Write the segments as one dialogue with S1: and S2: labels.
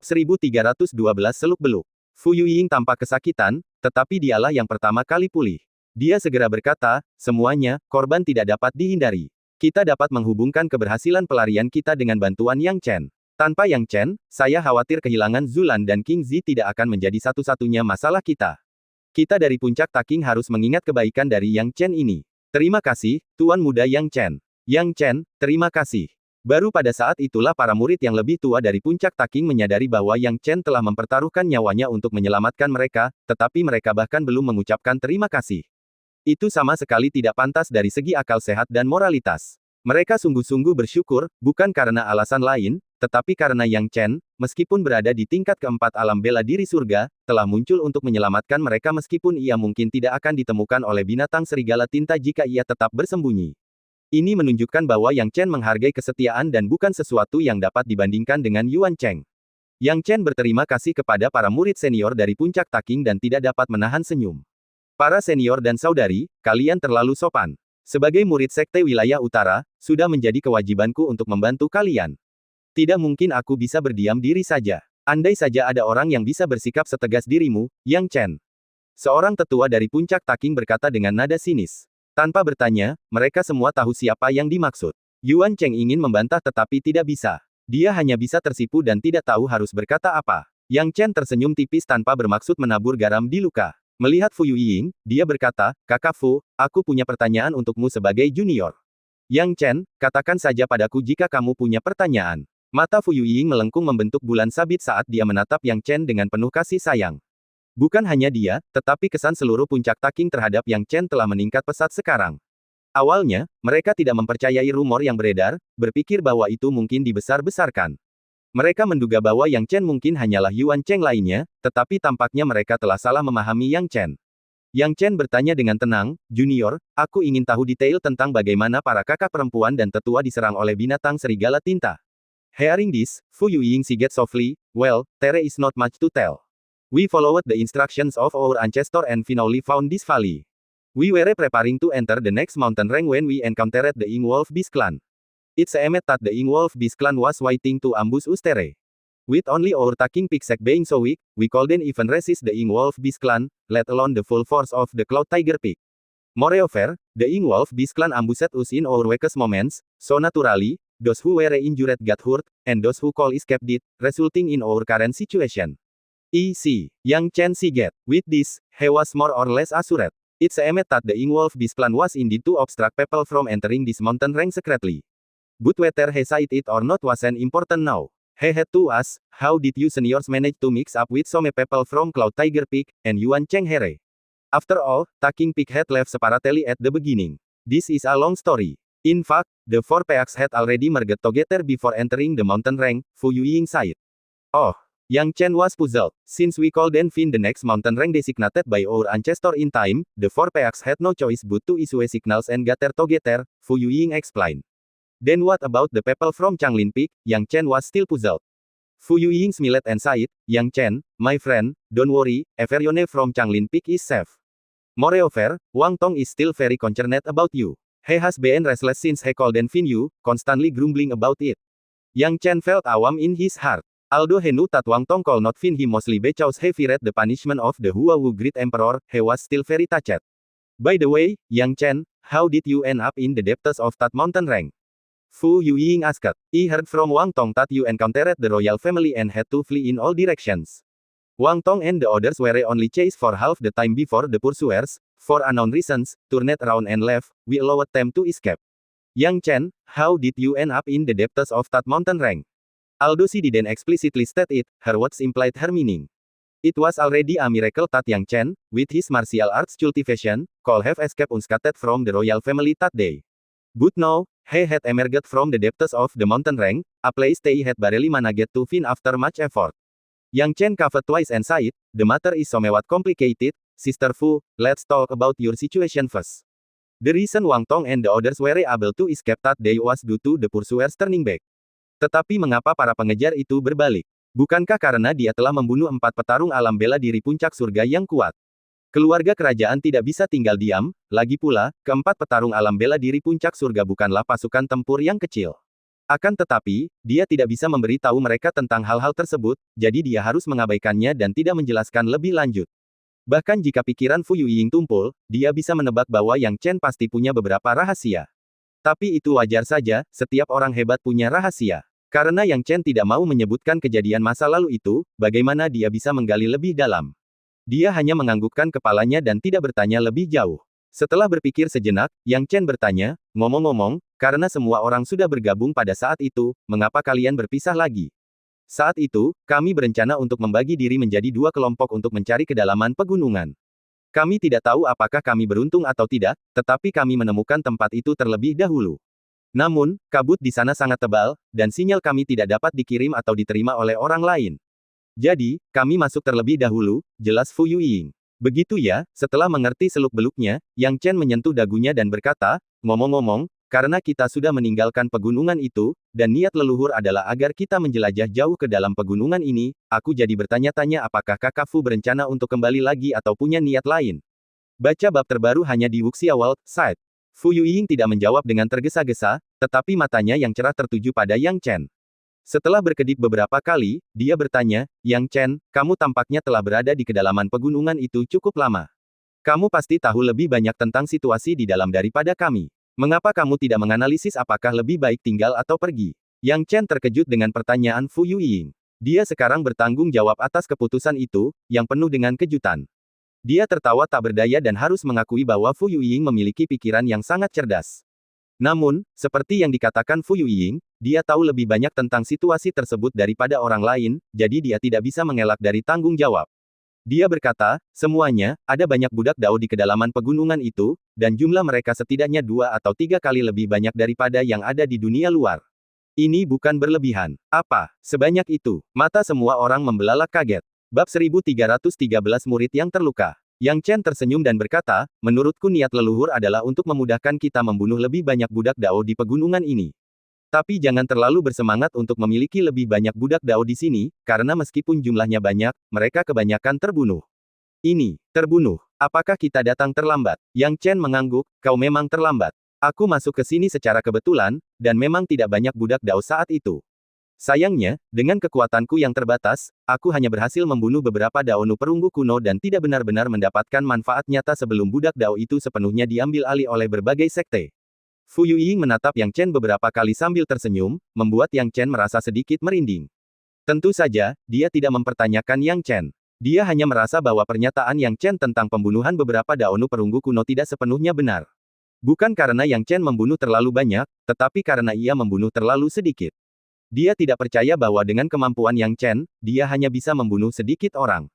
S1: 1312 Seluk-beluk. Fu Yuying tampak kesakitan, tetapi dialah yang pertama kali pulih. Dia segera berkata, semuanya, korban tidak dapat dihindari. Kita dapat menghubungkan keberhasilan pelarian kita dengan bantuan Yang Chen. Tanpa Yang Chen, saya khawatir kehilangan Zulan dan King Zi tidak akan menjadi satu-satunya masalah kita. Kita dari puncak Taking harus mengingat kebaikan dari Yang Chen ini. Terima kasih, Tuan Muda Yang Chen. Yang Chen, terima kasih. Baru pada saat itulah para murid yang lebih tua dari puncak Taking menyadari bahwa Yang Chen telah mempertaruhkan nyawanya untuk menyelamatkan mereka, tetapi mereka bahkan belum mengucapkan terima kasih. Itu sama sekali tidak pantas dari segi akal sehat dan moralitas. Mereka sungguh-sungguh bersyukur, bukan karena alasan lain, tetapi karena Yang Chen, meskipun berada di tingkat keempat alam bela diri surga, telah muncul untuk menyelamatkan mereka meskipun ia mungkin tidak akan ditemukan oleh binatang serigala tinta jika ia tetap bersembunyi. Ini menunjukkan bahwa Yang Chen menghargai kesetiaan dan bukan sesuatu yang dapat dibandingkan dengan Yuan Cheng. Yang Chen berterima kasih kepada para murid senior dari puncak Taking dan tidak dapat menahan senyum. Para senior dan saudari, kalian terlalu sopan. Sebagai murid Sekte Wilayah Utara, sudah menjadi kewajibanku untuk membantu kalian. Tidak mungkin aku bisa berdiam diri saja. Andai saja ada orang yang bisa bersikap setegas dirimu, Yang Chen. Seorang tetua dari puncak Taking berkata dengan nada sinis. Tanpa bertanya, mereka semua tahu siapa yang dimaksud. Yuan Cheng ingin membantah tetapi tidak bisa. Dia hanya bisa tersipu dan tidak tahu harus berkata apa. Yang Chen tersenyum tipis tanpa bermaksud menabur garam di luka. Melihat Fu Yuying, dia berkata, Kakak Fu, aku punya pertanyaan untukmu sebagai junior. Yang Chen, katakan saja padaku jika kamu punya pertanyaan. Mata Fu Yuying melengkung membentuk bulan sabit saat dia menatap Yang Chen dengan penuh kasih sayang. Bukan hanya dia, tetapi kesan seluruh puncak Taking terhadap Yang Chen telah meningkat pesat sekarang. Awalnya, mereka tidak mempercayai rumor yang beredar, berpikir bahwa itu mungkin dibesar-besarkan. Mereka menduga bahwa Yang Chen mungkin hanyalah Yuan Cheng lainnya, tetapi tampaknya mereka telah salah memahami Yang Chen. Yang Chen bertanya dengan tenang, Junior, aku ingin tahu detail tentang bagaimana para kakak perempuan dan tetua diserang oleh binatang serigala tinta. Hearing this, Fu Yuying sighed softly, well, there is not much to tell. We followed the instructions of our ancestor and finally found this valley. We were preparing to enter the next mountain range when we encountered the Ingwolf Beast clan. It seemed that the Ingwolf Beast clan was waiting to ambush us there. With only our Taking Pixec being so weak, we couldn't even resist the Ingwolf Beast clan, let alone the full force of the Cloud Tiger Peak. Moreover, the Ingwolf Beast clan ambushed us in our weakest moments, so naturally, those who were injured got hurt, and those who could escape did, resulting in our current situation. E.C. Yang Chen sighed. With this, he was more or less assured. It seemed that the Ingwolf Beast clan was indeed to obstruct people from entering this mountain range secretly. But whether he said it or not wasn't important now. He had to ask, how did you seniors manage to mix up with some people from Cloud Tiger Peak, and Yuan Cheng here? After all, Taking Peak had left separately at the beginning. This is a long story. In fact, the four peaks had already merged together before entering the mountain range, Fu Yuying said. Oh. Yang Chen was puzzled. Since we couldn't find the next mountain range designated by our ancestor in time, the four peaks had no choice but to issue signals and gather together, Fu Yuying explained. Then what about the people from Changlin Peak? Yang Chen was still puzzled. Fu Yuying smiled and sighed, Yang Chen, my friend, don't worry, everyone from Changlin Peak is safe. Moreover, Wang Tong is still very concerned about you. He has been restless since he couldn't find you, constantly grumbling about it. Yang Chen felt alarm in his heart. Although he knew that Wang Tong could not find him mostly because he feared the punishment of the Huawu Great Emperor, he was still very touched. By the way, Yang Chen, how did you end up in the depths of that mountain range? Fu Yuying asked. I heard from Wang Tong that you encountered the royal family and had to flee in all directions. Wang Tong and the others were only chased for half the time before the pursuers, for unknown reasons, turned around and left. We allowed them to escape. Yang Chen, how did you end up in the depths of that mountain range? Although she didn't explicitly state it, her words implied her meaning. It was already a miracle that Yang Chen, with his martial arts cultivation, could have escaped unscathed from the royal family that day. But now, he had emerged from the depths of the mountain range, a place they had barely managed to find after much effort. Yang Chen coughed twice and sighed, the matter is somewhat complicated, Sister Fu, let's talk about your situation first. The reason Wang Tong and the others were able to escape that day was due to the pursuers turning back. Tetapi mengapa para pengejar itu berbalik? Bukankah karena dia telah membunuh 4 petarung alam bela diri puncak surga yang kuat? Keluarga kerajaan tidak bisa tinggal diam, lagi pula, keempat petarung alam bela diri puncak surga bukanlah pasukan tempur yang kecil. Akan tetapi, dia tidak bisa memberi tahu mereka tentang hal-hal tersebut, jadi dia harus mengabaikannya dan tidak menjelaskan lebih lanjut. Bahkan jika pikiran Fu Yueying tumpul, dia bisa menebak bahwa Yang Chen pasti punya beberapa rahasia. Tapi itu wajar saja, setiap orang hebat punya rahasia. Karena Yang Chen tidak mau menyebutkan kejadian masa lalu itu, bagaimana dia bisa menggali lebih dalam. Dia hanya menganggukkan kepalanya dan tidak bertanya lebih jauh. Setelah berpikir sejenak, Yang Chen bertanya, ngomong-ngomong, karena semua orang sudah bergabung pada saat itu, mengapa kalian berpisah lagi? Saat itu, kami berencana untuk membagi diri menjadi dua kelompok untuk mencari kedalaman pegunungan. Kami tidak tahu apakah kami beruntung atau tidak, tetapi kami menemukan tempat itu terlebih dahulu. Namun, kabut di sana sangat tebal, dan sinyal kami tidak dapat dikirim atau diterima oleh orang lain. Jadi, kami masuk terlebih dahulu, jelas Fu Yueying. Begitu ya, setelah mengerti seluk-beluknya, Yang Chen menyentuh dagunya dan berkata, ngomong-ngomong, karena kita sudah meninggalkan pegunungan itu, dan niat leluhur adalah agar kita menjelajah jauh ke dalam pegunungan ini, aku jadi bertanya-tanya apakah kakak Fu berencana untuk kembali lagi atau punya niat lain. Baca bab terbaru hanya di Wuxia World Site. Fu Yueying tidak menjawab dengan tergesa-gesa, tetapi matanya yang cerah tertuju pada Yang Chen. Setelah berkedip beberapa kali, dia bertanya, Yang Chen, kamu tampaknya telah berada di kedalaman pegunungan itu cukup lama. Kamu pasti tahu lebih banyak tentang situasi di dalam daripada kami. Mengapa kamu tidak menganalisis apakah lebih baik tinggal atau pergi? Yang Chen terkejut dengan pertanyaan Fu Yueying. Dia sekarang bertanggung jawab atas keputusan itu, yang penuh dengan kejutan. Dia tertawa tak berdaya dan harus mengakui bahwa Fu Yueying memiliki pikiran yang sangat cerdas. Namun, seperti yang dikatakan Fu Yueying, dia tahu lebih banyak tentang situasi tersebut daripada orang lain, jadi dia tidak bisa mengelak dari tanggung jawab. Dia berkata, semuanya, ada banyak budak Dao di kedalaman pegunungan itu, dan jumlah mereka setidaknya 2 atau 3 kali lebih banyak daripada yang ada di dunia luar. Ini bukan berlebihan. Apa? Sebanyak itu. Mata semua orang membelalak kaget. Bab 1313 murid yang terluka. Yang Chen tersenyum dan berkata, menurutku niat leluhur adalah untuk memudahkan kita membunuh lebih banyak budak Dao di pegunungan ini. Tapi jangan terlalu bersemangat untuk memiliki lebih banyak budak Dao di sini, karena meskipun jumlahnya banyak, mereka kebanyakan terbunuh. Ini, terbunuh. Apakah kita datang terlambat? Yang Chen mengangguk, kau memang terlambat. Aku masuk ke sini secara kebetulan, dan memang tidak banyak budak Dao saat itu. Sayangnya, dengan kekuatanku yang terbatas, aku hanya berhasil membunuh beberapa daonu perunggu kuno dan tidak benar-benar mendapatkan manfaat nyata sebelum budak Dao itu sepenuhnya diambil alih oleh berbagai sekte. Fu Yueying menatap Yang Chen beberapa kali sambil tersenyum, membuat Yang Chen merasa sedikit merinding. Tentu saja, dia tidak mempertanyakan Yang Chen. Dia hanya merasa bahwa pernyataan Yang Chen tentang pembunuhan beberapa daonu perunggu kuno tidak sepenuhnya benar. Bukan karena Yang Chen membunuh terlalu banyak, tetapi karena ia membunuh terlalu sedikit. Dia tidak percaya bahwa dengan kemampuan Yang Chen, dia hanya bisa membunuh sedikit orang.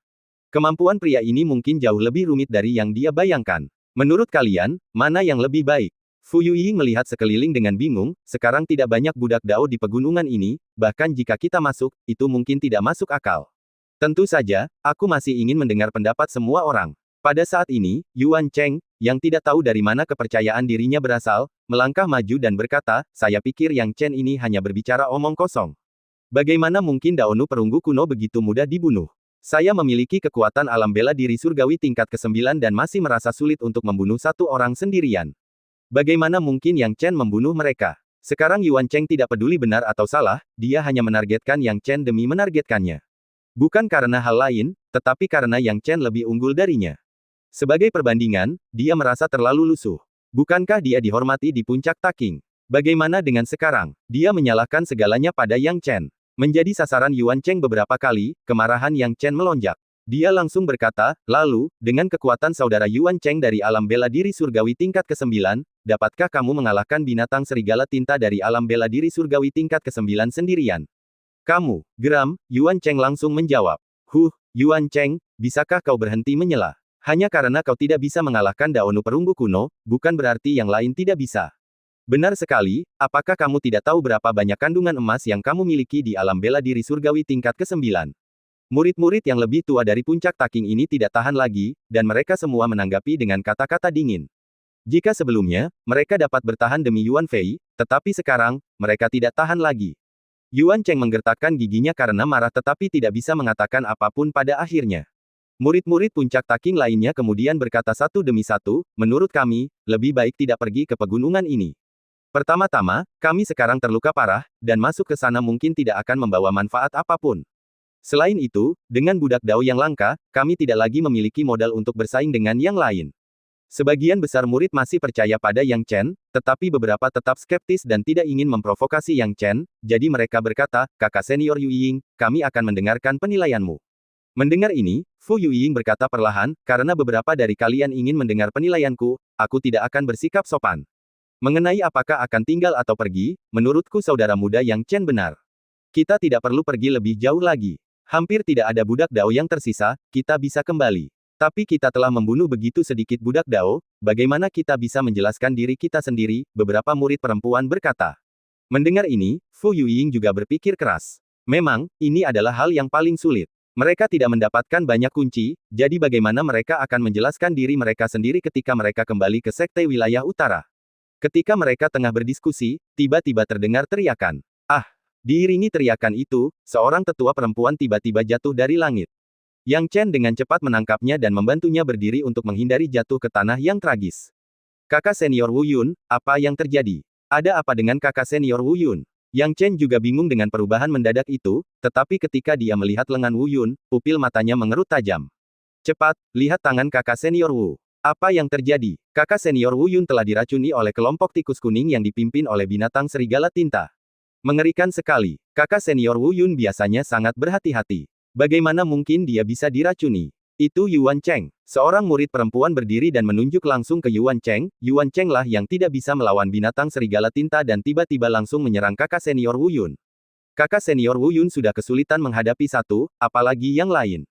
S1: Kemampuan pria ini mungkin jauh lebih rumit dari yang dia bayangkan. Menurut kalian, mana yang lebih baik? Fu Yueying melihat sekeliling dengan bingung, sekarang tidak banyak budak Dao di pegunungan ini, bahkan jika kita masuk, itu mungkin tidak masuk akal. Tentu saja, aku masih ingin mendengar pendapat semua orang. Pada saat ini, Yuan Cheng, yang tidak tahu dari mana kepercayaan dirinya berasal, melangkah maju dan berkata, saya pikir Yang Chen ini hanya berbicara omong kosong. Bagaimana mungkin daonu perunggu kuno begitu mudah dibunuh? Saya memiliki kekuatan alam bela diri surgawi tingkat ke-9 dan masih merasa sulit untuk membunuh satu orang sendirian. Bagaimana mungkin Yang Chen membunuh mereka? Sekarang Yuan Cheng tidak peduli benar atau salah, dia hanya menargetkan Yang Chen demi menargetkannya. Bukan karena hal lain, tetapi karena Yang Chen lebih unggul darinya. Sebagai perbandingan, dia merasa terlalu lusuh. Bukankah dia dihormati di puncak Taking? Bagaimana dengan sekarang? Dia menyalahkan segalanya pada Yang Chen. Menjadi sasaran Yuan Cheng beberapa kali, kemarahan Yang Chen melonjak. Dia langsung berkata, lalu, dengan kekuatan saudara Yuan Cheng dari alam bela diri surgawi tingkat ke-9, dapatkah kamu mengalahkan binatang serigala tinta dari alam bela diri surgawi tingkat ke-9 sendirian? Kamu, geram, Yuan Cheng langsung menjawab. Yuan Cheng, bisakah kau berhenti menyela? Hanya karena kau tidak bisa mengalahkan daonu perunggu kuno, bukan berarti yang lain tidak bisa. Benar sekali, apakah kamu tidak tahu berapa banyak kandungan emas yang kamu miliki di alam bela diri surgawi tingkat ke-9? Murid-murid yang lebih tua dari puncak Taking ini tidak tahan lagi, dan mereka semua menanggapi dengan kata-kata dingin. Jika sebelumnya, mereka dapat bertahan demi Yuan Fei, tetapi sekarang, mereka tidak tahan lagi. Yuan Cheng menggertakkan giginya karena marah tetapi tidak bisa mengatakan apapun pada akhirnya. Murid-murid puncak Taking lainnya kemudian berkata satu demi satu, menurut kami, lebih baik tidak pergi ke pegunungan ini. Pertama-tama, kami sekarang terluka parah, dan masuk ke sana mungkin tidak akan membawa manfaat apapun. Selain itu, dengan budak Dao yang langka, kami tidak lagi memiliki modal untuk bersaing dengan yang lain. Sebagian besar murid masih percaya pada Yang Chen, tetapi beberapa tetap skeptis dan tidak ingin memprovokasi Yang Chen, jadi mereka berkata, "Kakak senior Yu Ying, kami akan mendengarkan penilaianmu." Mendengar ini, Fu Yuying berkata perlahan, "Karena beberapa dari kalian ingin mendengar penilaianku, aku tidak akan bersikap sopan. Mengenai apakah akan tinggal atau pergi, menurutku saudara muda Yang Chen benar. Kita tidak perlu pergi lebih jauh lagi. Hampir tidak ada budak Dao yang tersisa, kita bisa kembali. Tapi kita telah membunuh begitu sedikit budak Dao, bagaimana kita bisa menjelaskan diri kita sendiri?" Beberapa murid perempuan berkata. Mendengar ini, Fu Yuying juga berpikir keras. Memang, ini adalah hal yang paling sulit. Mereka tidak mendapatkan banyak kunci, jadi bagaimana mereka akan menjelaskan diri mereka sendiri ketika mereka kembali ke Sekte Wilayah Utara? Ketika mereka tengah berdiskusi, tiba-tiba terdengar teriakan. Ah! Diiringi teriakan itu, seorang tetua perempuan tiba-tiba jatuh dari langit. Yang Chen dengan cepat menangkapnya dan membantunya berdiri untuk menghindari jatuh ke tanah yang tragis. "Kakak senior Wu Yun, apa yang terjadi? Ada apa dengan kakak senior Wu Yun?" Yang Chen juga bingung dengan perubahan mendadak itu, tetapi ketika dia melihat lengan Wu Yun, pupil matanya mengerut tajam. "Cepat, lihat tangan kakak senior Wu. Apa yang terjadi?" Kakak senior Wu Yun telah diracuni oleh kelompok tikus kuning yang dipimpin oleh binatang serigala tinta. Mengerikan sekali. Kakak senior Wu Yun biasanya sangat berhati-hati. Bagaimana mungkin dia bisa diracuni? Itu Yuan Cheng. Seorang murid perempuan berdiri dan menunjuk langsung ke Yuan Cheng. Yuan Cheng lah yang tidak bisa melawan binatang serigala tinta dan tiba-tiba langsung menyerang kakak senior Wu Yun. Kakak senior Wu Yun sudah kesulitan menghadapi satu, apalagi yang lain.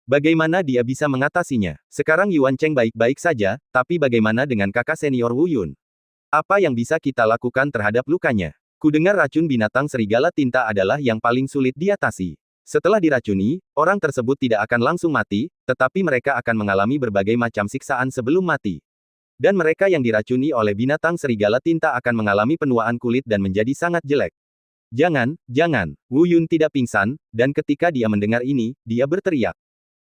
S1: Bagaimana dia bisa mengatasinya? Sekarang Yuan Cheng baik-baik saja, tapi bagaimana dengan kakak senior Wu Yun? Apa yang bisa kita lakukan terhadap lukanya? Kudengar racun binatang serigala tinta adalah yang paling sulit diatasi. Setelah diracuni, orang tersebut tidak akan langsung mati, tetapi mereka akan mengalami berbagai macam siksaan sebelum mati. Dan mereka yang diracuni oleh binatang serigala tinta akan mengalami penuaan kulit dan menjadi sangat jelek. Jangan, jangan, Wu Yun tidak pingsan, dan ketika dia mendengar ini, dia berteriak.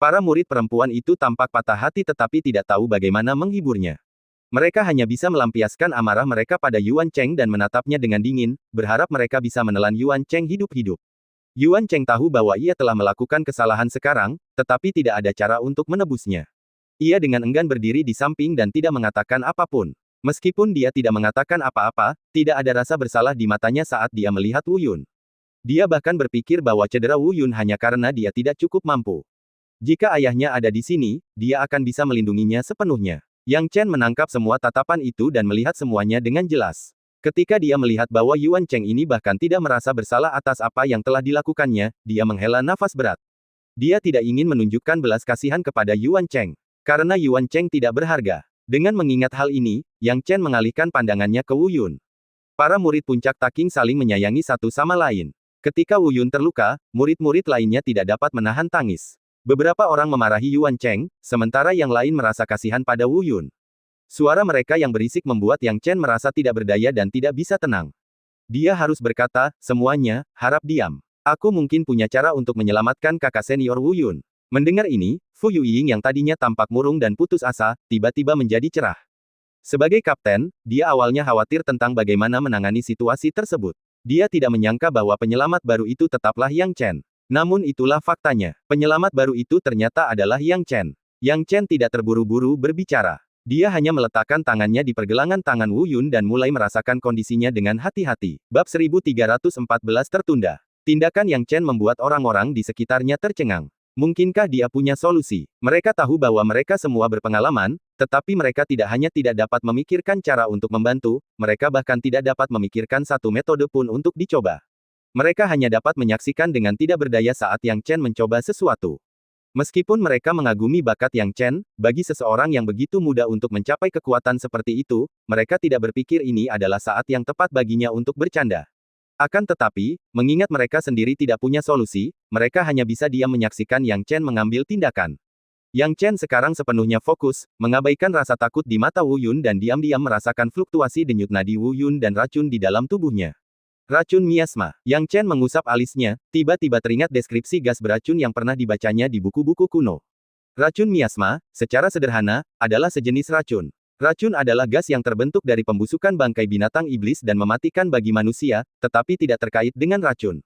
S1: Para murid perempuan itu tampak patah hati tetapi tidak tahu bagaimana menghiburnya. Mereka hanya bisa melampiaskan amarah mereka pada Yuan Cheng dan menatapnya dengan dingin, berharap mereka bisa menelan Yuan Cheng hidup-hidup. Yuan Cheng tahu bahwa ia telah melakukan kesalahan sekarang, tetapi tidak ada cara untuk menebusnya. Ia dengan enggan berdiri di samping dan tidak mengatakan apapun. Meskipun dia tidak mengatakan apa-apa, tidak ada rasa bersalah di matanya saat dia melihat Wu Yun. Dia bahkan berpikir bahwa cedera Wu Yun hanya karena dia tidak cukup mampu. Jika ayahnya ada di sini, dia akan bisa melindunginya sepenuhnya. Yang Chen menangkap semua tatapan itu dan melihat semuanya dengan jelas. Ketika dia melihat bahwa Yuan Cheng ini bahkan tidak merasa bersalah atas apa yang telah dilakukannya, dia menghela nafas berat. Dia tidak ingin menunjukkan belas kasihan kepada Yuan Cheng. Karena Yuan Cheng tidak berharga. Dengan mengingat hal ini, Yang Chen mengalihkan pandangannya ke Wu Yun. Para murid puncak taking saling menyayangi satu sama lain. Ketika Wu Yun terluka, murid-murid lainnya tidak dapat menahan tangis. Beberapa orang memarahi Yuan Cheng, sementara yang lain merasa kasihan pada Wu Yun. Suara mereka yang berisik membuat Yang Chen merasa tidak berdaya dan tidak bisa tenang. Dia harus berkata, "Semuanya, harap diam. Aku mungkin punya cara untuk menyelamatkan kakak senior Wu Yun." Mendengar ini, Fu Yuying yang tadinya tampak murung dan putus asa, tiba-tiba menjadi cerah. Sebagai kapten, dia awalnya khawatir tentang bagaimana menangani situasi tersebut. Dia tidak menyangka bahwa penyelamat baru itu tetaplah Yang Chen. Namun itulah faktanya. Penyelamat baru itu ternyata adalah Yang Chen. Yang Chen tidak terburu-buru berbicara. Dia hanya meletakkan tangannya di pergelangan tangan Wu Yun dan mulai merasakan kondisinya dengan hati-hati. Bab 1314 tertunda. Tindakan Yang Chen membuat orang-orang di sekitarnya tercengang. Mungkinkah dia punya solusi? Mereka tahu bahwa mereka semua berpengalaman, tetapi mereka tidak hanya tidak dapat memikirkan cara untuk membantu, mereka bahkan tidak dapat memikirkan satu metode pun untuk dicoba. Mereka hanya dapat menyaksikan dengan tidak berdaya saat Yang Chen mencoba sesuatu. Meskipun mereka mengagumi bakat Yang Chen, bagi seseorang yang begitu muda untuk mencapai kekuatan seperti itu, mereka tidak berpikir ini adalah saat yang tepat baginya untuk bercanda. Akan tetapi, mengingat mereka sendiri tidak punya solusi, mereka hanya bisa diam menyaksikan Yang Chen mengambil tindakan. Yang Chen sekarang sepenuhnya fokus, mengabaikan rasa takut di mata Wu Yun dan diam-diam merasakan fluktuasi denyut nadi Wu Yun dan racun di dalam tubuhnya. Racun miasma. Yang Chen mengusap alisnya, tiba-tiba teringat deskripsi gas beracun yang pernah dibacanya di buku-buku kuno. Racun miasma, secara sederhana, adalah sejenis racun. Racun adalah gas yang terbentuk dari pembusukan bangkai binatang iblis dan mematikan bagi manusia, tetapi tidak terkait dengan racun.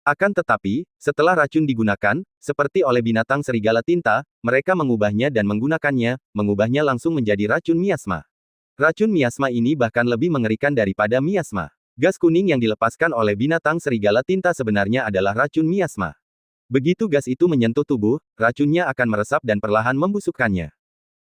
S1: Akan tetapi, setelah racun digunakan, seperti oleh binatang serigala tinta, mereka mengubahnya dan mengubahnya langsung menjadi racun miasma. Racun miasma ini bahkan lebih mengerikan daripada miasma. Gas kuning yang dilepaskan oleh binatang serigala tinta sebenarnya adalah racun miasma. Begitu gas itu menyentuh tubuh, racunnya akan meresap dan perlahan membusukkannya.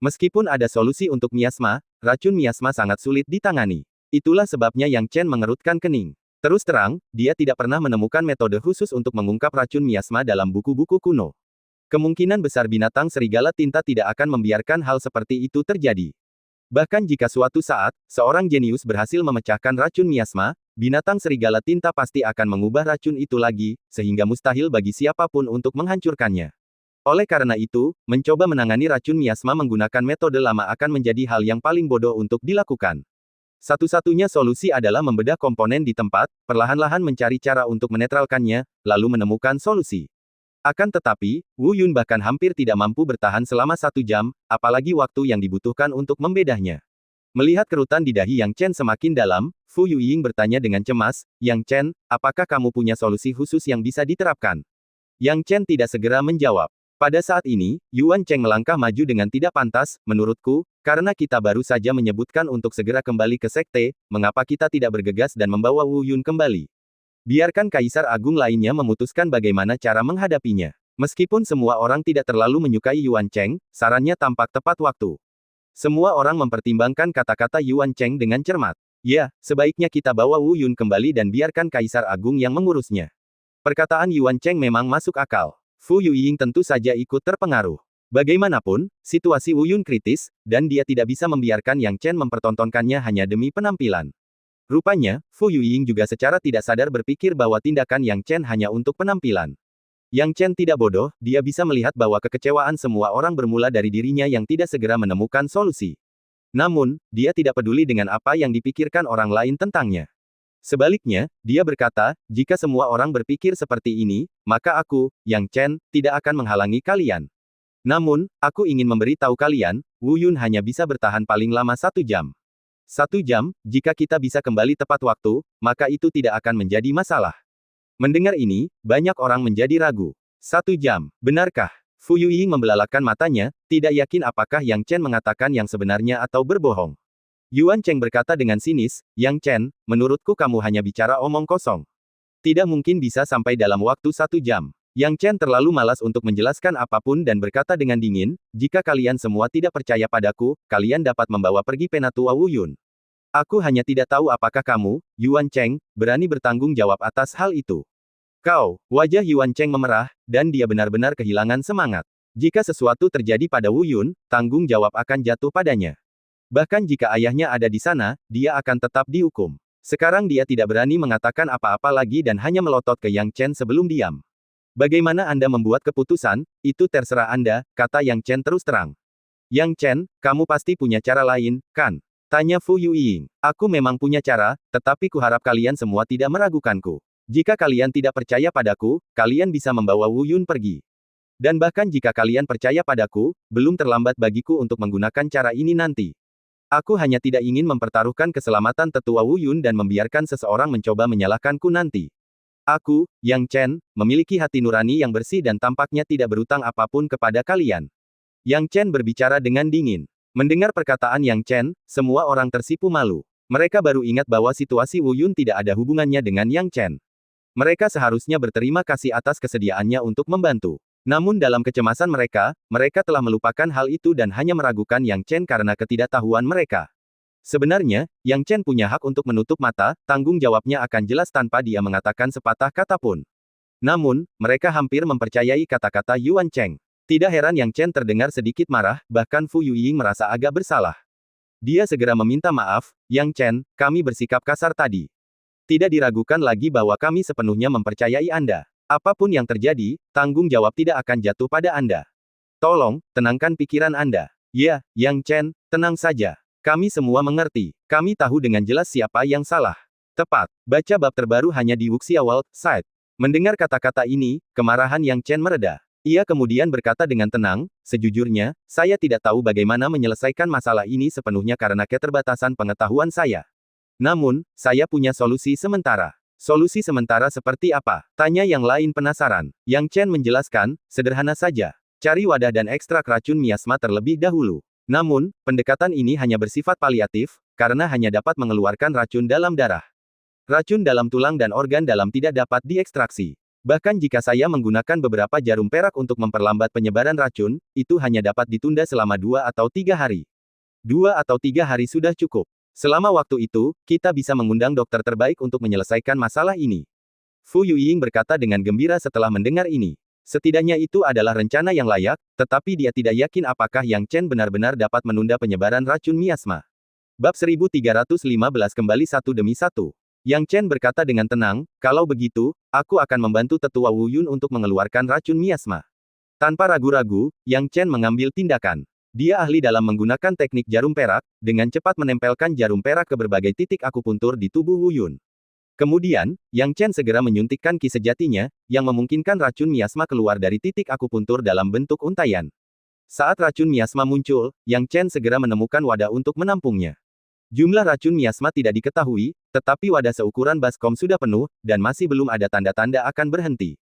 S1: Meskipun ada solusi untuk miasma, racun miasma sangat sulit ditangani. Itulah sebabnya Yang Chen mengerutkan kening. Terus terang, dia tidak pernah menemukan metode khusus untuk mengungkap racun miasma dalam buku-buku kuno. Kemungkinan besar binatang serigala tinta tidak akan membiarkan hal seperti itu terjadi. Bahkan jika suatu saat, seorang jenius berhasil memecahkan racun miasma, binatang serigala tinta pasti akan mengubah racun itu lagi, sehingga mustahil bagi siapapun untuk menghancurkannya. Oleh karena itu, mencoba menangani racun miasma menggunakan metode lama akan menjadi hal yang paling bodoh untuk dilakukan. Satu-satunya solusi adalah membedah komponen di tempat, perlahan-lahan mencari cara untuk menetralkannya, lalu menemukan solusi. Akan tetapi, Wu Yun bahkan hampir tidak mampu bertahan selama 1 jam, apalagi waktu yang dibutuhkan untuk membedahnya. Melihat kerutan di dahi Yang Chen semakin dalam, Fu Yueying bertanya dengan cemas, "Yang Chen, apakah kamu punya solusi khusus yang bisa diterapkan?" Yang Chen tidak segera menjawab. Pada saat ini, Yuan Cheng melangkah maju dengan tidak pantas, "Menurutku, karena kita baru saja menyebutkan untuk segera kembali ke sekte, mengapa kita tidak bergegas dan membawa Wu Yun kembali? Biarkan Kaisar Agung lainnya memutuskan bagaimana cara menghadapinya." Meskipun semua orang tidak terlalu menyukai Yuan Cheng, sarannya tampak tepat waktu. Semua orang mempertimbangkan kata-kata Yuan Cheng dengan cermat. "Ya, sebaiknya kita bawa Wu Yun kembali dan biarkan Kaisar Agung yang mengurusnya." Perkataan Yuan Cheng memang masuk akal. Fu Yueying tentu saja ikut terpengaruh. Bagaimanapun, situasi Wu Yun kritis, dan dia tidak bisa membiarkan Yang Chen mempertontonkannya hanya demi penampilan. Rupanya, Fu Yueying juga secara tidak sadar berpikir bahwa tindakan Yang Chen hanya untuk penampilan. Yang Chen tidak bodoh, dia bisa melihat bahwa kekecewaan semua orang bermula dari dirinya yang tidak segera menemukan solusi. Namun, dia tidak peduli dengan apa yang dipikirkan orang lain tentangnya. Sebaliknya, dia berkata, "Jika semua orang berpikir seperti ini, maka aku, Yang Chen, tidak akan menghalangi kalian. Namun, aku ingin memberitahu kalian, Wu Yun hanya bisa bertahan paling lama 1 jam. 1 jam, jika kita bisa kembali tepat waktu, maka itu tidak akan menjadi masalah." Mendengar ini, banyak orang menjadi ragu. 1 jam, benarkah? Fu Yueying membelalakkan matanya, tidak yakin apakah Yang Chen mengatakan yang sebenarnya atau berbohong. Yuan Cheng berkata dengan sinis, "Yang Chen, menurutku kamu hanya bicara omong kosong. Tidak mungkin bisa sampai dalam waktu 1 jam. Yang Chen terlalu malas untuk menjelaskan apapun dan berkata dengan dingin, "Jika kalian semua tidak percaya padaku, kalian dapat membawa pergi penatua Wu Yun. Aku hanya tidak tahu apakah kamu, Yuan Cheng, berani bertanggung jawab atas hal itu." Wajah Yuan Cheng memerah, dan dia benar-benar kehilangan semangat. Jika sesuatu terjadi pada Wu Yun, tanggung jawab akan jatuh padanya. Bahkan jika ayahnya ada di sana, dia akan tetap dihukum. Sekarang dia tidak berani mengatakan apa-apa lagi dan hanya melotot ke Yang Chen sebelum diam. "Bagaimana Anda membuat keputusan, itu terserah Anda," kata Yang Chen terus terang. "Yang Chen, kamu pasti punya cara lain, kan?" tanya Fu Yueying. "Aku memang punya cara, tetapi kuharap kalian semua tidak meragukanku. Jika kalian tidak percaya padaku, kalian bisa membawa Wu Yun pergi. Dan bahkan jika kalian percaya padaku, belum terlambat bagiku untuk menggunakan cara ini nanti. Aku hanya tidak ingin mempertaruhkan keselamatan tetua Wu Yun dan membiarkan seseorang mencoba menyalahkanku nanti. Aku, Yang Chen, memiliki hati nurani yang bersih dan tampaknya tidak berutang apapun kepada kalian." Yang Chen berbicara dengan dingin. Mendengar perkataan Yang Chen, semua orang tersipu malu. Mereka baru ingat bahwa situasi Wu Yun tidak ada hubungannya dengan Yang Chen. Mereka seharusnya berterima kasih atas kesediaannya untuk membantu. Namun dalam kecemasan mereka, mereka telah melupakan hal itu dan hanya meragukan Yang Chen karena ketidaktahuan mereka. Sebenarnya, Yang Chen punya hak untuk menutup mata, tanggung jawabnya akan jelas tanpa dia mengatakan sepatah kata pun. Namun, mereka hampir mempercayai kata-kata Yuan Cheng. Tidak heran Yang Chen terdengar sedikit marah, bahkan Fu Yueying merasa agak bersalah. Dia segera meminta maaf, "Yang Chen, kami bersikap kasar tadi. Tidak diragukan lagi bahwa kami sepenuhnya mempercayai Anda. Apapun yang terjadi, tanggung jawab tidak akan jatuh pada Anda. Tolong, tenangkan pikiran Anda." "Ya, Yang Chen, tenang saja. Kami semua mengerti. Kami tahu dengan jelas siapa yang salah." Tepat. Baca bab terbaru hanya di Wuxia World Site. Mendengar kata-kata ini, kemarahan Yang Chen mereda. Ia kemudian berkata dengan tenang, sejujurnya, saya tidak tahu bagaimana menyelesaikan masalah ini sepenuhnya karena keterbatasan pengetahuan saya. Namun, saya punya solusi sementara. Solusi sementara seperti apa? Tanya yang lain penasaran. Yang Chen menjelaskan, sederhana saja. Cari wadah dan ekstrak racun miasma terlebih dahulu. Namun, pendekatan ini hanya bersifat paliatif, karena hanya dapat mengeluarkan racun dalam darah. Racun dalam tulang dan organ dalam tidak dapat diekstraksi. Bahkan jika saya menggunakan beberapa jarum perak untuk memperlambat penyebaran racun, itu hanya dapat ditunda selama 2 atau 3 hari. 2 atau 3 hari sudah cukup. Selama waktu itu, kita bisa mengundang dokter terbaik untuk menyelesaikan masalah ini. Fu Yuying berkata dengan gembira setelah mendengar ini. Setidaknya itu adalah rencana yang layak, tetapi dia tidak yakin apakah Yang Chen benar-benar dapat menunda penyebaran racun miasma. Bab 1315 kembali satu demi satu. Yang Chen berkata dengan tenang, kalau begitu, aku akan membantu tetua Wu Yun untuk mengeluarkan racun miasma. Tanpa ragu-ragu, Yang Chen mengambil tindakan. Dia ahli dalam menggunakan teknik jarum perak, dengan cepat menempelkan jarum perak ke berbagai titik akupuntur di tubuh Wu Yun. Kemudian, Yang Chen segera menyuntikkan ki sejatinya, yang memungkinkan racun miasma keluar dari titik akupuntur dalam bentuk untaian. Saat racun miasma muncul, Yang Chen segera menemukan wadah untuk menampungnya. Jumlah racun miasma tidak diketahui, tetapi wadah seukuran baskom sudah penuh, dan masih belum ada tanda-tanda akan berhenti.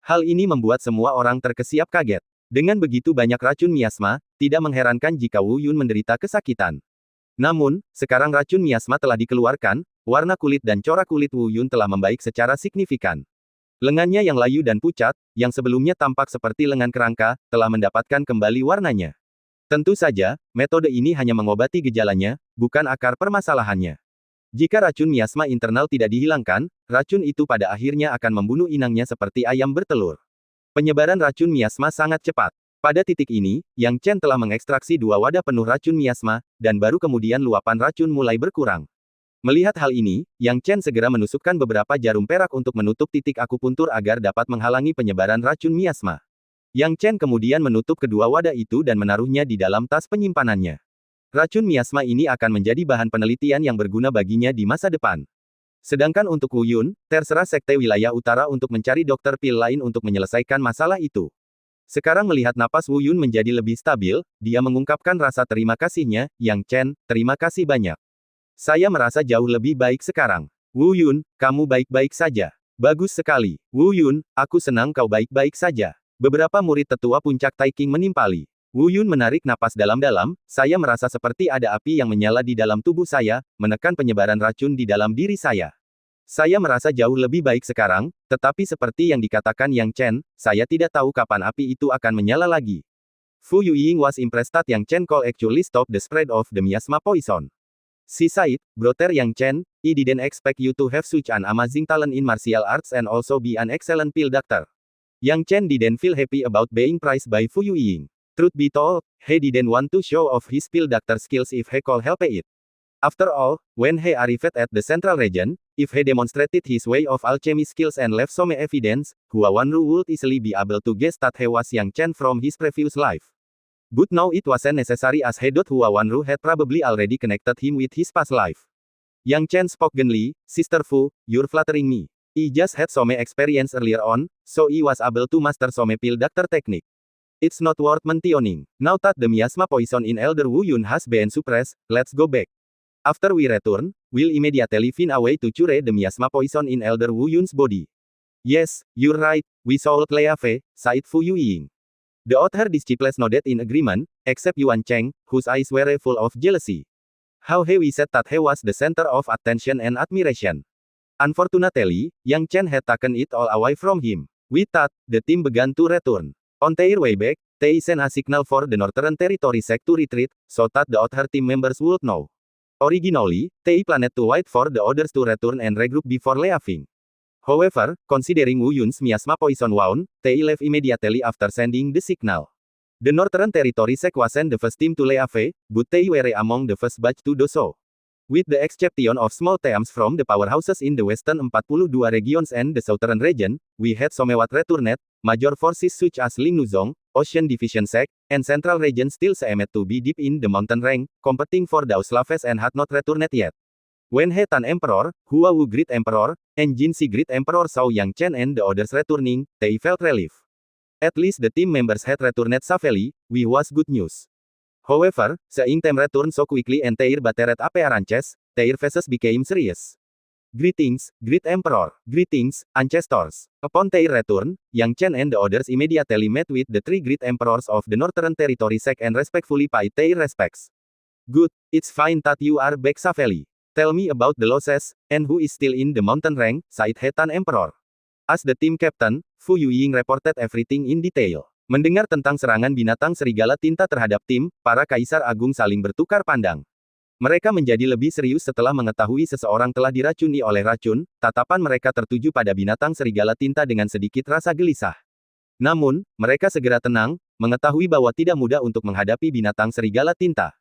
S1: Hal ini membuat semua orang terkesiap kaget. Dengan begitu banyak racun miasma, tidak mengherankan jika Wu Yun menderita kesakitan. Namun, sekarang racun miasma telah dikeluarkan, warna kulit dan corak kulit Wu Yun telah membaik secara signifikan. Lengannya yang layu dan pucat, yang sebelumnya tampak seperti lengan kerangka, telah mendapatkan kembali warnanya. Tentu saja, metode ini hanya mengobati gejalanya, bukan akar permasalahannya. Jika racun miasma internal tidak dihilangkan, racun itu pada akhirnya akan membunuh inangnya seperti ayam bertelur. Penyebaran racun miasma sangat cepat. Pada titik ini, Yang Chen telah mengekstraksi 2 wadah penuh racun miasma, dan baru kemudian luapan racun mulai berkurang. Melihat hal ini, Yang Chen segera menusukkan beberapa jarum perak untuk menutup titik akupuntur agar dapat menghalangi penyebaran racun miasma. Yang Chen kemudian menutup kedua wadah itu dan menaruhnya di dalam tas penyimpanannya. Racun miasma ini akan menjadi bahan penelitian yang berguna baginya di masa depan. Sedangkan untuk Wu Yun, terserah Sekte Wilayah Utara untuk mencari dokter pil lain untuk menyelesaikan masalah itu. Sekarang melihat napas Wu Yun menjadi lebih stabil, dia mengungkapkan rasa terima kasihnya, Yang Chen, terima kasih banyak. Saya merasa jauh lebih baik sekarang. Wu Yun, kamu baik-baik saja. Bagus sekali. Wu Yun, aku senang kau baik-baik saja. Beberapa murid tetua puncak Taiking menimpali. Wu Yun menarik napas dalam-dalam, saya merasa seperti ada api yang menyala di dalam tubuh saya, menekan penyebaran racun di dalam diri saya. Saya merasa jauh lebih baik sekarang, tetapi seperti yang dikatakan Yang Chen, saya tidak tahu kapan api itu akan menyala lagi. Fu Yuying was impressed that Yang Chen could actually stop the spread of the miasma poison. She said, brother Yang Chen, I didn't expect you to have such an amazing talent in martial arts and also be an excellent pill doctor. Yang Chen didn't feel happy about being praised by Fu Yuying. Truth be told, he didn't want to show off his pill doctor skills if he could help it. After all, when he arrived at the central region, if he demonstrated his way of alchemy skills and left some evidence, Hua Wanru would easily be able to guess that he was Yang Chen from his previous life. But now it wasn't necessary as he thought Hua Wanru had probably already connected him with his past life. Yang Chen spoke gently, Sister Fu, you're flattering me. I just had some experience earlier on, so I was able to master some pill doctor technique. It's not worth mentioning. Now that the miasma poison in Elder Wu Yun has been suppressed, let's go back. After we return, we'll immediately find a way to cure the miasma poison in Elder Wu Yun's body. Yes, you're right, we should leave, sighed Fu Yuying. The other disciples nodded in agreement, except Yuan Cheng, whose eyes were full of jealousy. How he wished that he was the center of attention and admiration. Unfortunately, Yang Chen had taken it all away from him. With that, the team began to return. On their way back, they sent a signal for the Northern Territory sect to retreat, so that the other team members would know. Originally, they planned to wait for the others to return and regroup before leaving. However, considering Wu Yun's miasma poison wound, they left immediately after sending the signal. The Northern Territory sect wasn't the first team to leave, but they were among the first batch to do so. With the exception of small teams from the powerhouses in the Western 42 regions and the Southern region, we had somewhat returned, major forces such as Ling Nuzong, Ocean Division Sect, and Central Region still seemed to be deep in the mountain rank, competing for those slaves and had not returned yet. When He Tan Emperor, Hua Wu Great Emperor, and Jin Si Great Emperor saw Yang Chen and the others returning, they felt relief. At least the team members had returned safely, which was good news. However, seeing them return so quickly and their battered appearances, their faces became serious. Greetings, Great Emperor. Greetings, ancestors. Upon their return, Yang Chen and the others immediately met with the three Great Emperors of the Northern Territory sect and respectfully paid their respects. Good, it's fine that you are back safely. Tell me about the losses, and who is still in the mountain rank, said Hetan Emperor. As the team captain, Fu Yuying reported everything in detail. Mendengar tentang serangan binatang serigala tinta terhadap tim, para kaisar agung saling bertukar pandang. Mereka menjadi lebih serius setelah mengetahui seseorang telah diracuni oleh racun, tatapan mereka tertuju pada binatang serigala tinta dengan sedikit rasa gelisah. Namun, mereka segera tenang, mengetahui bahwa tidak mudah untuk menghadapi binatang serigala tinta.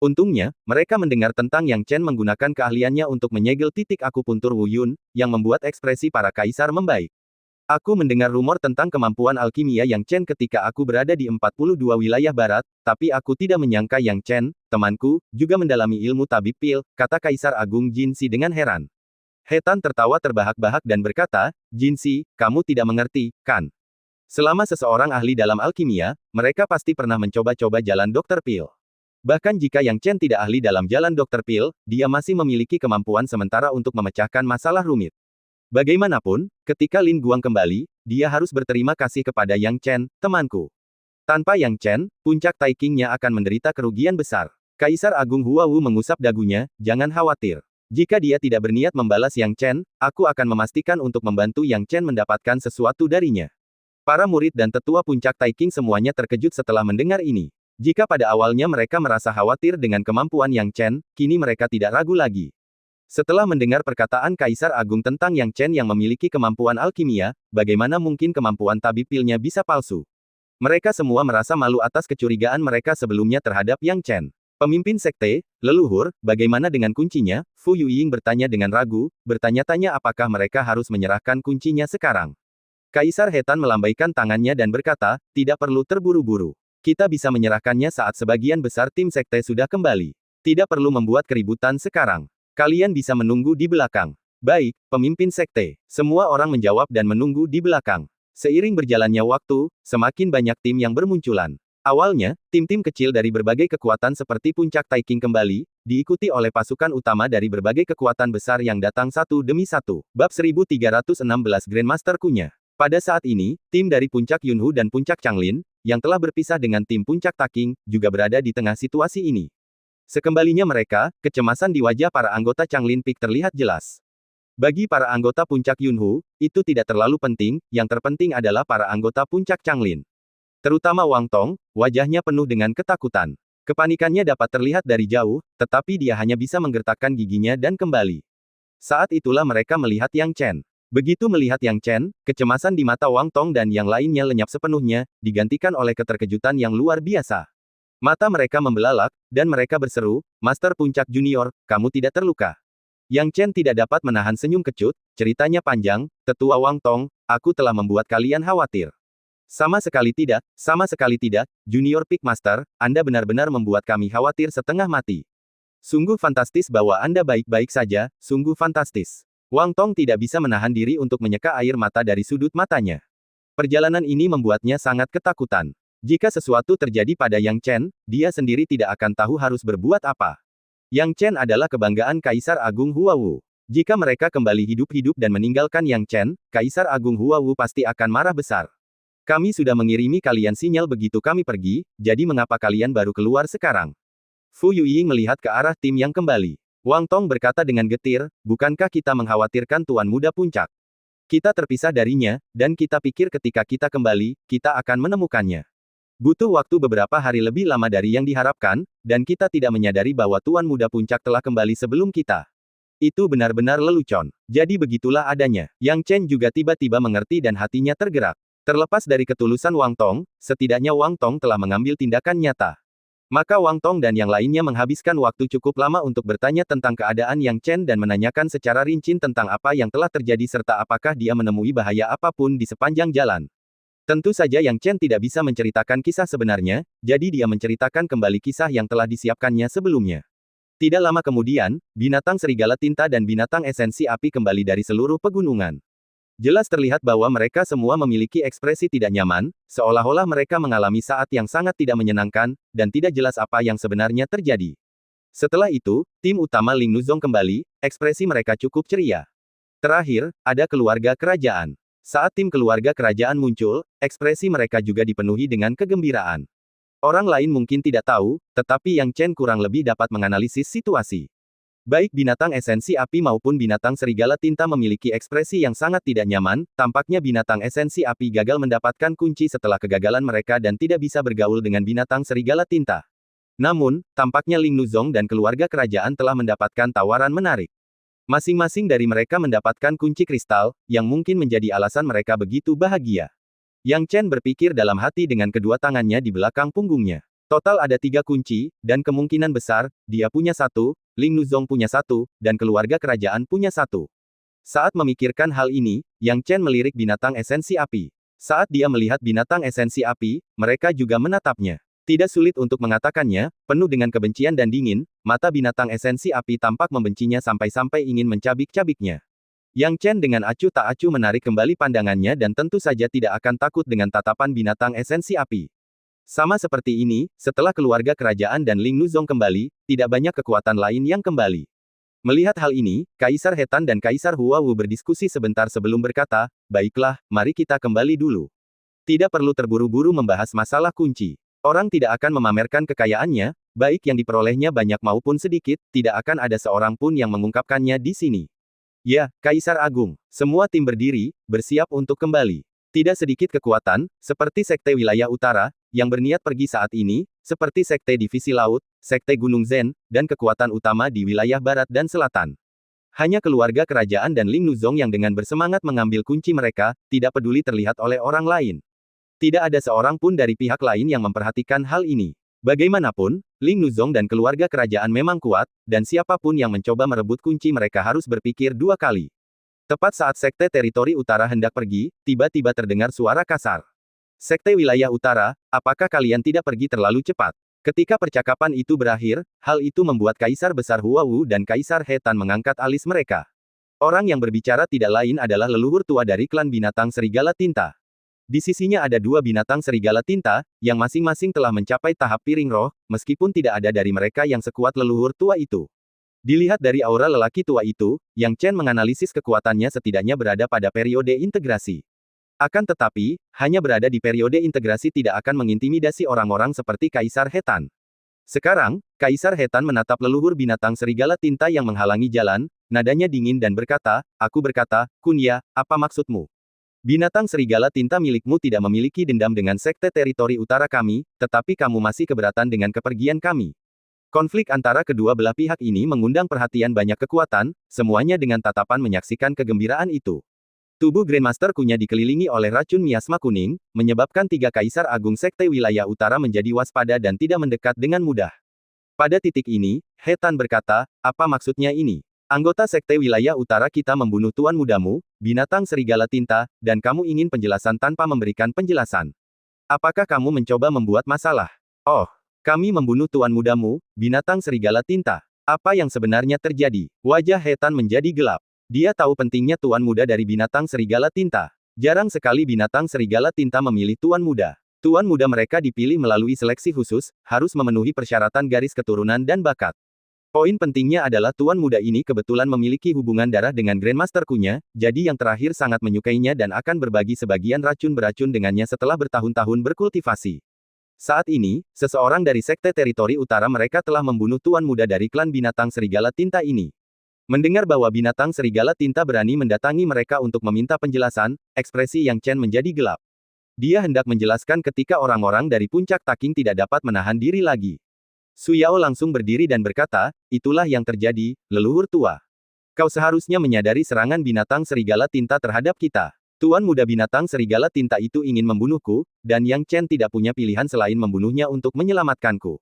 S1: Untungnya, mereka mendengar tentang Yang Chen menggunakan keahliannya untuk menyegel titik akupuntur Wu Yun, yang membuat ekspresi para kaisar membaik. Aku mendengar rumor tentang kemampuan alkimia Yang Chen ketika aku berada di 42 wilayah barat, tapi aku tidak menyangka Yang Chen, temanku, juga mendalami ilmu tabib pil, kata Kaisar Agung Jinsi dengan heran. Hetan tertawa terbahak-bahak dan berkata, Jinsi, kamu tidak mengerti, kan? Selama seseorang ahli dalam alkimia, mereka pasti pernah mencoba-coba jalan dokter pil. Bahkan jika Yang Chen tidak ahli dalam jalan dokter pil, dia masih memiliki kemampuan sementara untuk memecahkan masalah rumit. Bagaimanapun, ketika Lin Guang kembali, dia harus berterima kasih kepada Yang Chen, temanku. Tanpa Yang Chen, puncak Taikingnya akan menderita kerugian besar. Kaisar Agung Huawu mengusap dagunya, jangan khawatir. Jika dia tidak berniat membalas Yang Chen, aku akan memastikan untuk membantu Yang Chen mendapatkan sesuatu darinya. Para murid dan tetua puncak Taiking semuanya terkejut setelah mendengar ini. Jika pada awalnya mereka merasa khawatir dengan kemampuan Yang Chen, kini mereka tidak ragu lagi. Setelah mendengar perkataan Kaisar Agung tentang Yang Chen yang memiliki kemampuan alkimia, bagaimana mungkin kemampuan tabib pilnya bisa palsu? Mereka semua merasa malu atas kecurigaan mereka sebelumnya terhadap Yang Chen. Pemimpin sekte, leluhur, bagaimana dengan kuncinya? Fu Yuying bertanya dengan ragu, bertanya-tanya apakah mereka harus menyerahkan kuncinya sekarang. Kaisar Hetan melambaikan tangannya dan berkata, tidak perlu terburu-buru. Kita bisa menyerahkannya saat sebagian besar tim sekte sudah kembali. Tidak perlu membuat keributan sekarang. Kalian bisa menunggu di belakang. Baik, pemimpin sekte. Semua orang menjawab dan menunggu di belakang. Seiring berjalannya waktu, semakin banyak tim yang bermunculan. Awalnya, tim-tim kecil dari berbagai kekuatan seperti Puncak Taiking kembali, diikuti oleh pasukan utama dari berbagai kekuatan besar yang datang satu demi satu. Bab 1316 Grandmaster Kunya. Pada saat ini, tim dari Puncak Yunhu dan Puncak Changlin, yang telah berpisah dengan tim Puncak Taking, juga berada di tengah situasi ini. Sekembalinya mereka, kecemasan di wajah para anggota Changlin Peak terlihat jelas. Bagi para anggota Puncak Yunhu, itu tidak terlalu penting, yang terpenting adalah para anggota Puncak Changlin. Terutama Wang Tong, wajahnya penuh dengan ketakutan. Kepanikannya dapat terlihat dari jauh, tetapi dia hanya bisa menggertakkan giginya dan kembali. Saat itulah mereka melihat Yang Chen. Begitu melihat Yang Chen, kecemasan di mata Wang Tong dan yang lainnya lenyap sepenuhnya, digantikan oleh keterkejutan yang luar biasa. Mata mereka membelalak, dan mereka berseru, Master Puncak Junior, kamu tidak terluka. Yang Chen tidak dapat menahan senyum kecut, ceritanya panjang, tetua Wang Tong, aku telah membuat kalian khawatir. Sama sekali tidak, Junior Peak Master, Anda benar-benar membuat kami khawatir setengah mati. Sungguh fantastis bahwa Anda baik-baik saja, sungguh fantastis. Wang Tong tidak bisa menahan diri untuk menyeka air mata dari sudut matanya. Perjalanan ini membuatnya sangat ketakutan. Jika sesuatu terjadi pada Yang Chen, dia sendiri tidak akan tahu harus berbuat apa. Yang Chen adalah kebanggaan Kaisar Agung Huawu. Jika mereka kembali hidup-hidup dan meninggalkan Yang Chen, Kaisar Agung Huawu pasti akan marah besar. Kami sudah mengirimi kalian sinyal begitu kami pergi, jadi mengapa kalian baru keluar sekarang? Fu Yuying melihat ke arah tim yang kembali. Wang Tong berkata dengan getir, bukankah kita mengkhawatirkan Tuan Muda Puncak? Kita terpisah darinya, dan kita pikir ketika kita kembali, kita akan menemukannya. Butuh waktu beberapa hari lebih lama dari yang diharapkan, dan kita tidak menyadari bahwa Tuan Muda Puncak telah kembali sebelum kita. Itu benar-benar lelucon. Jadi begitulah adanya. Yang Chen juga tiba-tiba mengerti dan hatinya tergerak. Terlepas dari ketulusan Wang Tong, setidaknya Wang Tong telah mengambil tindakan nyata. Maka Wang Tong dan yang lainnya menghabiskan waktu cukup lama untuk bertanya tentang keadaan Yang Chen dan menanyakan secara rinci tentang apa yang telah terjadi serta apakah dia menemui bahaya apapun di sepanjang jalan. Tentu saja Yang Chen tidak bisa menceritakan kisah sebenarnya, jadi dia menceritakan kembali kisah yang telah disiapkannya sebelumnya. Tidak lama kemudian, binatang serigala tinta dan binatang esensi api kembali dari seluruh pegunungan. Jelas terlihat bahwa mereka semua memiliki ekspresi tidak nyaman, seolah-olah mereka mengalami saat yang sangat tidak menyenangkan, dan tidak jelas apa yang sebenarnya terjadi. Setelah itu, tim utama Ling Nuzong kembali, ekspresi mereka cukup ceria. Terakhir, ada keluarga kerajaan. Saat tim keluarga kerajaan muncul, ekspresi mereka juga dipenuhi dengan kegembiraan. Orang lain mungkin tidak tahu, tetapi Yang Chen kurang lebih dapat menganalisis situasi. Baik binatang esensi api maupun binatang serigala tinta memiliki ekspresi yang sangat tidak nyaman, tampaknya binatang esensi api gagal mendapatkan kunci setelah kegagalan mereka dan tidak bisa bergaul dengan binatang serigala tinta. Namun, tampaknya Ling Nuzong dan keluarga kerajaan telah mendapatkan tawaran menarik. Masing-masing dari mereka mendapatkan kunci kristal, yang mungkin menjadi alasan mereka begitu bahagia. Yang Chen berpikir dalam hati dengan kedua tangannya di belakang punggungnya. Total ada 3 kunci, dan kemungkinan besar, dia punya 1, Ling Nuzong punya 1, dan keluarga kerajaan punya 1. Saat memikirkan hal ini, Yang Chen melirik binatang esensi api. Saat dia melihat binatang esensi api, mereka juga menatapnya. Tidak sulit untuk mengatakannya, penuh dengan kebencian dan dingin, mata binatang esensi api tampak membencinya sampai-sampai ingin mencabik-cabiknya. Yang Chen dengan acuh tak acuh menarik kembali pandangannya dan tentu saja tidak akan takut dengan tatapan binatang esensi api. Sama seperti ini, setelah keluarga kerajaan dan Ling Nuzong kembali, tidak banyak kekuatan lain yang kembali. Melihat hal ini, Kaisar Hetan dan Kaisar Huawu berdiskusi sebentar sebelum berkata, baiklah, mari kita kembali dulu. Tidak perlu terburu-buru membahas masalah kunci. Orang tidak akan memamerkan kekayaannya, baik yang diperolehnya banyak maupun sedikit, tidak akan ada seorang pun yang mengungkapkannya di sini. Ya, Kaisar Agung. Semua tim berdiri, bersiap untuk kembali. Tidak sedikit kekuatan, seperti Sekte Wilayah Utara, yang berniat pergi saat ini, seperti Sekte Divisi Laut, Sekte Gunung Zen, dan kekuatan utama di wilayah Barat dan Selatan. Hanya keluarga kerajaan dan Ling Nuzong yang dengan bersemangat mengambil kunci mereka, tidak peduli terlihat oleh orang lain. Tidak ada seorang pun dari pihak lain yang memperhatikan hal ini. Bagaimanapun, Ling Nuzong dan keluarga kerajaan memang kuat, dan siapapun yang mencoba merebut kunci mereka harus berpikir 2 kali. Tepat saat Sekte Teritori Utara hendak pergi, tiba-tiba terdengar suara kasar. Sekte Wilayah Utara, apakah kalian tidak pergi terlalu cepat? Ketika percakapan itu berakhir, hal itu membuat Kaisar Besar Huawu dan Kaisar Hetan mengangkat alis mereka. Orang yang berbicara tidak lain adalah leluhur tua dari klan binatang serigala tinta. Di sisinya ada 2 binatang serigala tinta, yang masing-masing telah mencapai tahap piring roh, meskipun tidak ada dari mereka yang sekuat leluhur tua itu. Dilihat dari aura lelaki tua itu, Yang Chen menganalisis kekuatannya setidaknya berada pada periode integrasi. Akan tetapi, hanya berada di periode integrasi tidak akan mengintimidasi orang-orang seperti Kaisar Hetan. Sekarang, Kaisar Hetan menatap leluhur binatang serigala tinta yang menghalangi jalan, nadanya dingin dan berkata, aku berkata, Kunya, apa maksudmu? Binatang serigala tinta milikmu tidak memiliki dendam dengan Sekte Teritori Utara kami, tetapi kamu masih keberatan dengan kepergian kami. Konflik antara kedua belah pihak ini mengundang perhatian banyak kekuatan, semuanya dengan tatapan menyaksikan kegembiraan itu. Tubuh Grandmaster Kunya dikelilingi oleh racun miasma kuning, menyebabkan 3 Kaisar Agung Sekte Wilayah Utara menjadi waspada dan tidak mendekat dengan mudah. Pada titik ini, Hetan berkata, apa maksudnya ini? Anggota Sekte Wilayah Utara kita membunuh tuan mudamu, binatang serigala tinta, dan kamu ingin penjelasan tanpa memberikan penjelasan. Apakah kamu mencoba membuat masalah? Oh. Kami membunuh tuan mudamu, binatang serigala tinta. Apa yang sebenarnya terjadi? Wajah Hetan menjadi gelap. Dia tahu pentingnya tuan muda dari binatang serigala tinta. Jarang sekali binatang serigala tinta memilih tuan muda. Tuan muda mereka dipilih melalui seleksi khusus, harus memenuhi persyaratan garis keturunan dan bakat. Poin pentingnya adalah tuan muda ini kebetulan memiliki hubungan darah dengan Grandmaster Kunya, jadi yang terakhir sangat menyukainya dan akan berbagi sebagian racun beracun dengannya setelah bertahun-tahun berkultivasi. Saat ini, seseorang dari Sekte Teritori Utara mereka telah membunuh tuan muda dari klan binatang serigala tinta ini. Mendengar bahwa binatang serigala tinta berani mendatangi mereka untuk meminta penjelasan, ekspresi Yang Chen menjadi gelap. Dia hendak menjelaskan ketika orang-orang dari puncak Taking tidak dapat menahan diri lagi. Su Yao langsung berdiri dan berkata, itulah yang terjadi, leluhur tua. Kau seharusnya menyadari serangan binatang serigala tinta terhadap kita. Tuan muda binatang serigala tinta itu ingin membunuhku, dan Yang Chen tidak punya pilihan selain membunuhnya untuk menyelamatkanku.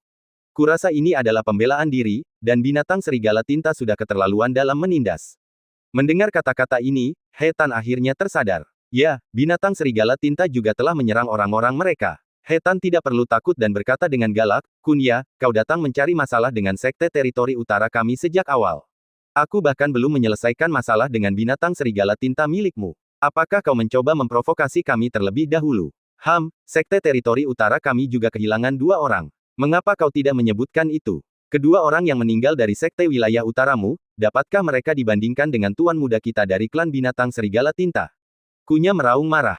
S1: Kurasa ini adalah pembelaan diri, dan binatang serigala tinta sudah keterlaluan dalam menindas. Mendengar kata-kata ini, Hetan akhirnya tersadar. Ya, binatang serigala tinta juga telah menyerang orang-orang mereka. Hetan tidak perlu takut dan berkata dengan galak, Kunya, kau datang mencari masalah dengan Sekte Teritori Utara kami sejak awal. Aku bahkan belum menyelesaikan masalah dengan binatang serigala tinta milikmu. Apakah kau mencoba memprovokasi kami terlebih dahulu? Sekte teritori utara kami juga kehilangan 2 orang. Mengapa kau tidak menyebutkan itu? Kedua orang yang meninggal dari sekte wilayah utaramu, dapatkah mereka dibandingkan dengan tuan muda kita dari klan binatang serigala tinta? Kunya meraung marah.